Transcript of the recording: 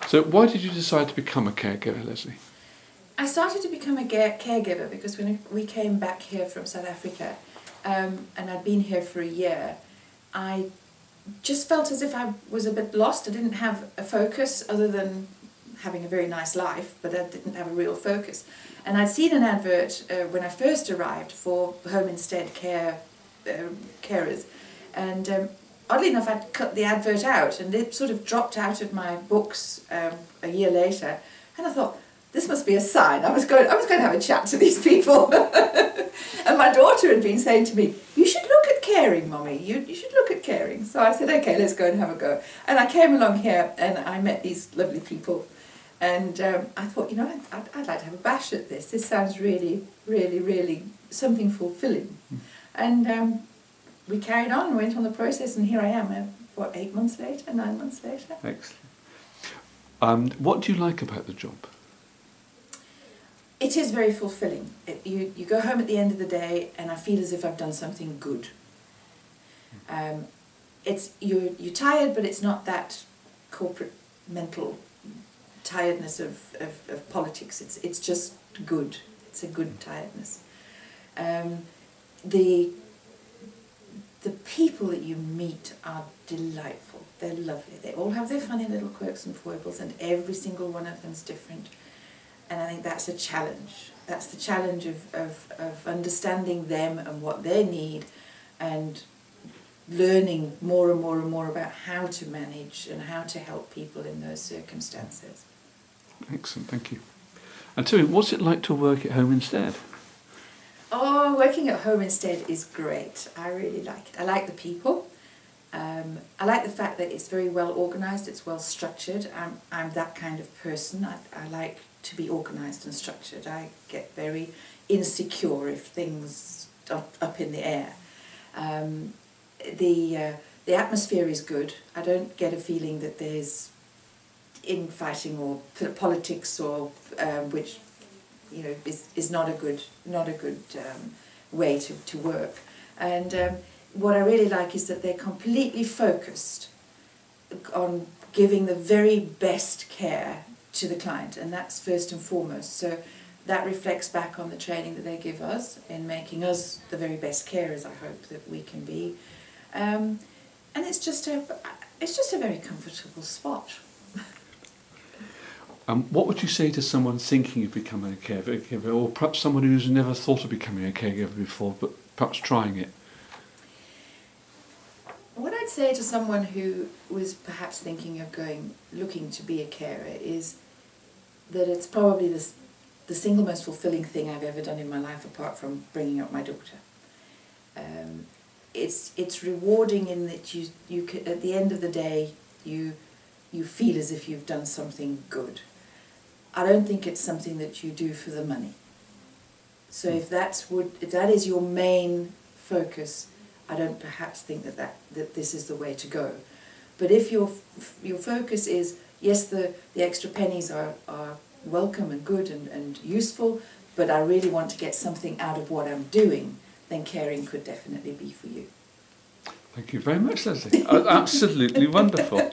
So why did you decide to become a caregiver, Leslie? I started to become a caregiver because when we came back here from South Africa, and I'd been here for a year, I just felt as if I was a bit lost. I didn't have a focus other than having a very nice life, but I didn't have a real focus. And I'd seen an advert when I first arrived for home instead carers, and oddly enough I'd cut the advert out and it sort of dropped out of my books a year later, and I thought, this must be a sign. I was going to have a chat to these people. And my daughter had been saying to me, you should look at caring, Mommy, you should look at caring. So I said, okay, let's go and have a go. And I came along here and I met these lovely people, and I thought, you know, I'd like to have a bash at this. This sounds really, really, really something fulfilling. And we carried on, went on the process, and here I am, 8 months later, 9 months later. Excellent. What do you like about the job? It is very fulfilling. You go home at the end of the day and I feel as if I've done something good. You're tired, but it's not that corporate mental tiredness of politics. It's just good. It's a good tiredness. The people that you meet are delightful. They're lovely. They all have their funny little quirks and foibles, and every single one of them is different. And I think that's a challenge. That's the challenge of understanding them and what they need, and learning more and more and more about how to manage and how to help people in those circumstances. Excellent, thank you. And tell me, what's it like to work at home instead? Oh, working at home instead is great. I really like it. I like the people. I like the fact that it's very well organised, it's well structured. I'm that kind of person. I like to be organised and structured. I get very insecure if things are up in the air. The atmosphere is good. I don't get a feeling that there's infighting or politics, or which, you know, is not a good way to work. And what I really like is that they're completely focused on giving the very best care to the client, and that's first and foremost. So that reflects back on the training that they give us in making us the very best carers, I hope, that we can be. And it's just a very comfortable spot. What would you say to someone thinking of becoming a caregiver, or perhaps someone who's never thought of becoming a caregiver before, but perhaps trying it? What I'd say to someone who was perhaps thinking of looking to be a carer is that it's probably the single most fulfilling thing I've ever done in my life, apart from bringing up my daughter. It's rewarding in that you can, at the end of the day, you feel as if you've done something good. I don't think it's something that you do for the money. So if that is your main focus, I don't perhaps think that this is the way to go. But if your focus is, yes, the extra pennies are welcome and good and useful, but I really want to get something out of what I'm doing, then caring could definitely be for you. Thank you very much, Leslie. Absolutely wonderful.